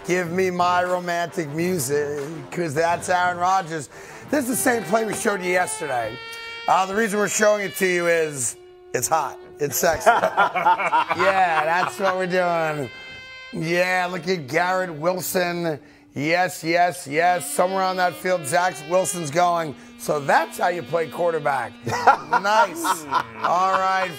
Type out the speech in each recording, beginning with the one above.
Give me my romantic music, because that's Aaron Rodgers. This is the same play we showed you yesterday. The reason we're showing it to you is it's hot. It's sexy. Yeah, that's what we're doing. Yeah, look at Garrett Wilson. Yes, yes, yes. Somewhere on that field, Zach Wilson's going. So that's how you play quarterback. Nice. All right.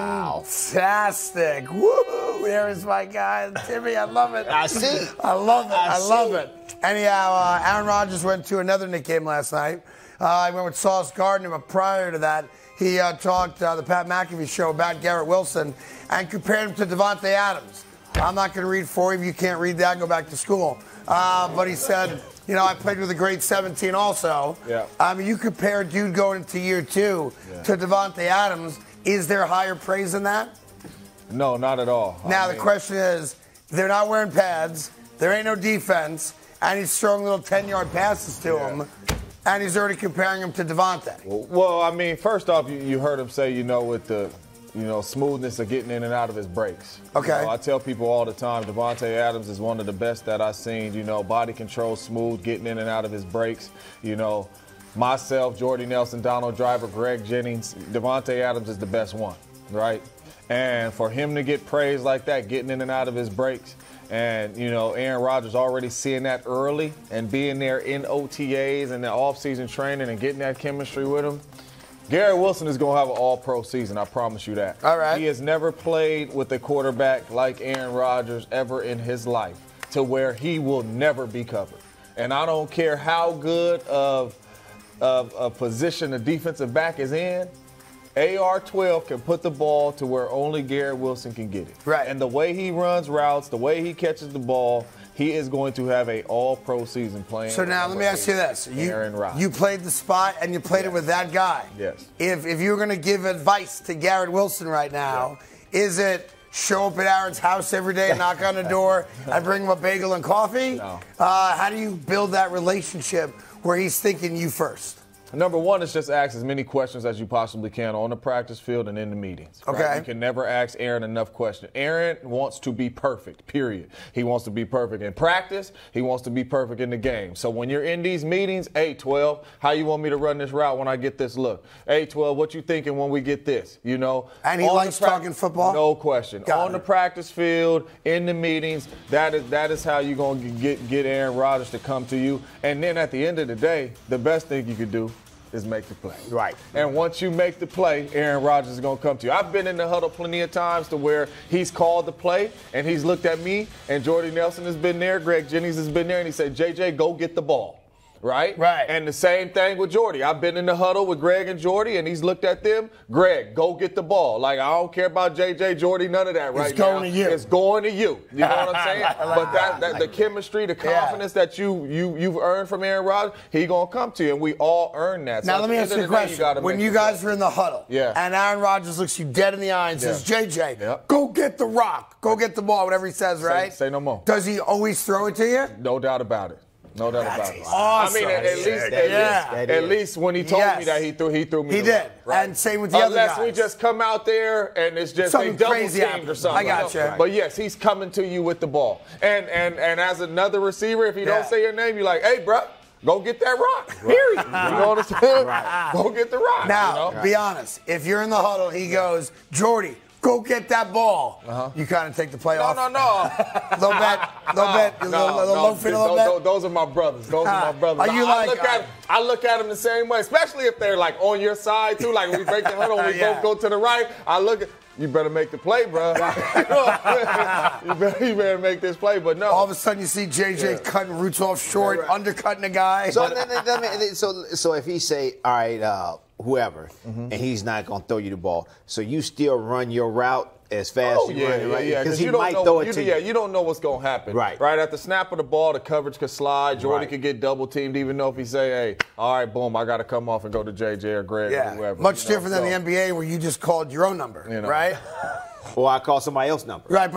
Fantastic. Wow. Woo! There is my guy, Timmy. I love it. I see. I love it. I love it. Anyhow, Aaron Rodgers went to another Knicks game last night. I went with Sauce Gardner, but prior to that, he talked the Pat McAfee show about Garrett Wilson and compared him to Davante Adams. I'm not going to read for you. If you can't read that, go back to school. But he said, you know, I played with a grade 17 also. Yeah. I mean, you compare dude going into year 2 to Davante Adams. Is there higher praise than that? No, not at all. Now, the question is, they're not wearing pads. There ain't no defense. And he's throwing little 10-yard passes to him. And he's already comparing him to Davante. Well, I mean, first off, you heard him say, you know, with the, you know, smoothness of getting in and out of his breaks. Okay. You know, I tell people all the time, Davante Adams is one of the best that I've seen. You know, body control, smooth, getting in and out of his breaks. You know, myself, Jordy Nelson, Donald Driver, Greg Jennings, Davante Adams is the best one, right? And for him to get praised like that, getting in and out of his breaks, and, you know, Aaron Rodgers already seeing that early and being there in OTAs and the offseason training and getting that chemistry with him. Garrett Wilson is going to have an all-pro season, I promise you that. All right. He has never played with a quarterback like Aaron Rodgers ever in his life to where he will never be covered. And I don't care how good of a position the defensive back is in, AR-12 can put the ball to where only Garrett Wilson can get it. Right. And the way he runs routes, the way he catches the ball, he is going to have a all-pro season playing. So now let me ask you this. You played the spot and you played it with that guy. Yes. If you were going to give advice to Garrett Wilson right now, is it show up at Aaron's house every day and knock on the door and bring him a bagel and coffee? No. How do you build that relationship where he's thinking you first? Number one is just ask as many questions as you possibly can on the practice field and in the meetings. Right? Okay. You can never ask Aaron enough questions. Aaron wants to be perfect, period. He wants to be perfect in practice. He wants to be perfect in the game. So when you're in these meetings, hey, 12, how you want me to run this route when I get this look? Hey, 12, what you thinking when we get this? You know? And he likes talking football? No question. On the practice field, in the meetings, that is how you're going to get Aaron Rodgers to come to you. And then at the end of the day, the best thing you could do is make the play. Right. And once you make the play, Aaron Rodgers is going to come to you. I've been in the huddle plenty of times to where he's called the play and he's looked at me, and Jordy Nelson has been there, Greg Jennings has been there, and he said, JJ, go get the ball. Right? Right. And the same thing with Jordy. I've been in the huddle with Greg and Jordy, and he's looked at them. Greg, go get the ball. Like, I don't care about JJ, Jordy, none of that right now. It's going to you. It's going to you. You know what I'm saying? But that the chemistry, the confidence that you've earned from Aaron Rodgers, he going to come to you, and we all earn that. Now, So let me ask you a question. When you guys were in the huddle, and Aaron Rodgers looks you dead in the eye and says, JJ, go get the rock. Go get the ball, whatever he says, right? Say no more. Does he always throw it to you? No doubt about it. No doubt about it. Awesome. I mean, at least when he told me that he threw me. He did. Right? And same with the other guys. Unless we just come out there and it's just something they double crazy teamed or something. I got you. But yes, he's coming to you with the ball. And as another receiver, if he don't say your name, you're like, hey, bro, go get that rock. Period. You know what I'm saying? Go get the rock. Now, be honest. If you're in the huddle, he goes, Jordy, go get that ball. You kind of take the play off. No. Little bet. Low fit a little bit. Those are my brothers. Those are my brothers. Are you I look at them the same way, especially if they're like on your side too. Like when we break the huddle, we both go to the right. I look at. You better make the play, bro. you better make this play, but no. All of a sudden, you see JJ cutting roots off short, undercutting a guy. So if he say, all right, whoever, and he's not going to throw you the ball, so you still run your route as fast as you run it, right? Because he might throw it to you. Yeah, you don't know what's going to happen. Right. At the snap of the ball, the coverage could slide. Jordy could get double teamed, even though if he say, hey, all right, boom, I got to come off and go to JJ or Greg or whoever. Much different than the NBA where you just called your own number, right? Or I call somebody else's number. Right,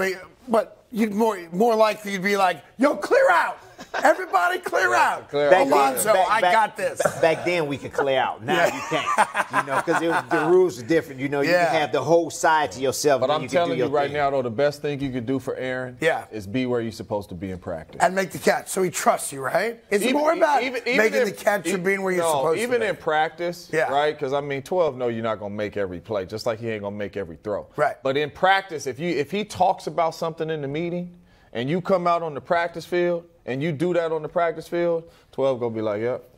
but you'd more likely you'd be like, yo, clear out. Everybody clear out. Alonzo, I got this. Back then we could clear out. Now you can't. Because the rules are different. You can have the whole side to yourself. But I'm telling you right thing. now, though, the best thing you could do for Aaron is be where you're supposed to be in practice. And make the catch. So he trusts you, right? It's more about making the catch and being where you're supposed to be. Even in practice, right? Because, 12 know you're not going to make every play, just like he ain't going to make every throw. Right. But in practice, if he talks about something in the meeting and you come out on the practice field and you do that on the practice field, 12 going to be like, yep.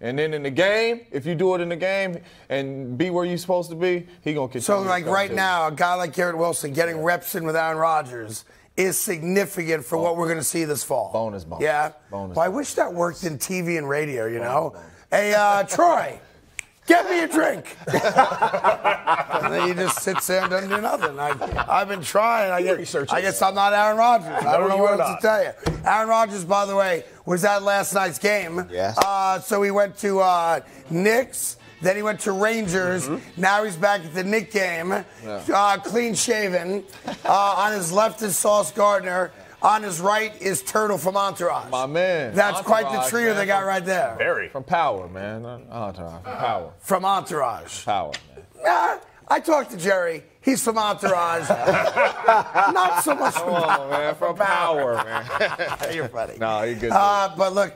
And then in the game, if you do it in the game and be where you're supposed to be, he going to continue. So, like right now, a guy like Garrett Wilson getting reps in with Aaron Rodgers is significant for what we're going to see this fall. Bonus. Yeah? Bonus. I wish that worked in TV and radio, you know? Hey, Troy, get me a drink. And then he just sits there and doesn't do nothing. I've been trying. I guess I'm not Aaron Rodgers. I don't know what else to tell you. Aaron Rodgers, by the way, was at last night's game. Yes. So he went to Knicks. Then he went to Rangers. Now he's back at the Knicks game, clean shaven. On his left is Sauce Gardner. On his right is Turtle from Entourage. My man. That's quite the trio they got right there. Very. From Power, man. Entourage. From Power. From Entourage. Power, man. I talked to Jerry. He's from Entourage. Not so much from Power. Man. From Power, man. You're funny. No, you're good. But look,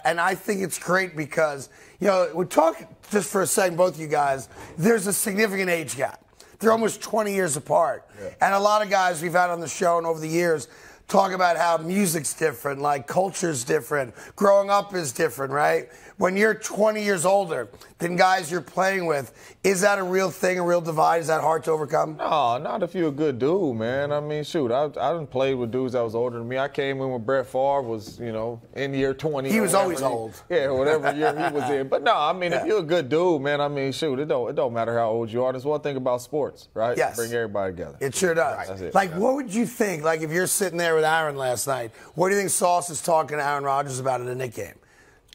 and I think it's great because, we're talking just for a second, both of you guys, there's a significant age gap. They're almost 20 years apart. Yeah. And a lot of guys we've had on the show and over the years talk about how music's different, like culture's different, growing up is different, right? When you're 20 years older than guys you're playing with, is that a real thing, a real divide? Is that hard to overcome? No, not if you're a good dude, man. Shoot, I done played with dudes that was older than me. I came in when Brett Favre was, in year 20. He was always old. Yeah, whatever year he was in. But no, if you're a good dude, man, shoot, it don't matter how old you are. There's one thing about sports, right? Yes. Bring everybody together. It sure does. That's it. Like, what would you think, like, if you're sitting there with Aaron last night, what do you think Sauce is talking to Aaron Rodgers about in the Knicks game?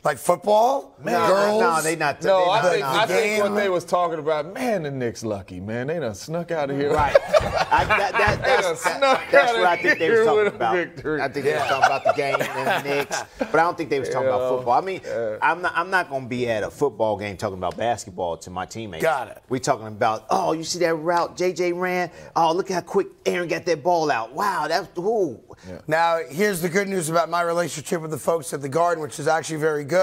Like football? Girls? No, they not. I think what they was talking about, man, the Knicks lucky, man. They done snuck out of here. Right. That's what I think they was talking about. I think they was talking about the game and the Knicks, but I don't think they was talking about football. I'm not going to be at a football game talking about basketball to my teammates. Got it. We talking about, oh, you see that route JJ ran? Oh, look how quick Aaron got that ball out. Wow, that's who. Yeah. Now, here's the good news about my relationship with the folks at the Garden, which is actually very good.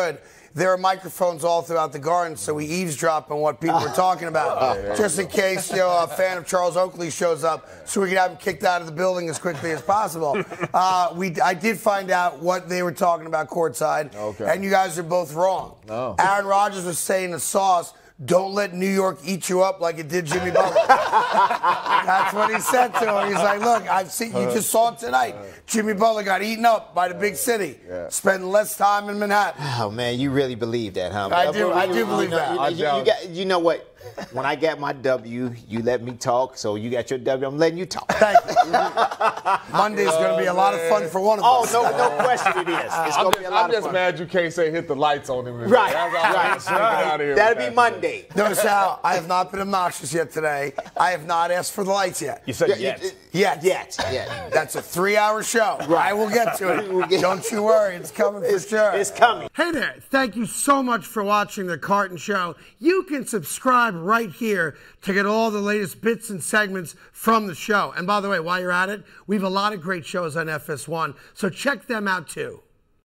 There are microphones all throughout the Garden, so we eavesdrop on what people are talking about, just in case a fan of Charles Oakley shows up, so we can have him kicked out of the building as quickly as possible. I did find out what they were talking about courtside, and you guys are both wrong. No. Aaron Rodgers was saying to Sauce, don't let New York eat you up like it did Jimmy Butler. That's what he said to him. He's like, look, you just saw it tonight. Jimmy Butler got eaten up by the big city. Spending less time in Manhattan. Oh, man, you really believe that, huh? I do believe that. You know what? When I got my W, you let me talk. So you got your W, I'm letting you talk. Thank you. Monday's going to be a lot of fun for one of us. Oh, no question it is. It's going to be a lot of fun. I'm just mad you can't say hit the lights on him. Right. That'll be Monday. Notice how I have not been obnoxious yet today. I have not asked for the lights yet. You said yet. Yet. That's a 3-hour show. Right. I will get to it. Don't you worry. It's coming for sure. It's coming. Hey there. Thank you so much for watching The Carton Show. You can subscribe right here to get all the latest bits and segments from the show. And by the way, while you're at it, we have a lot of great shows on FS1, so check them out too.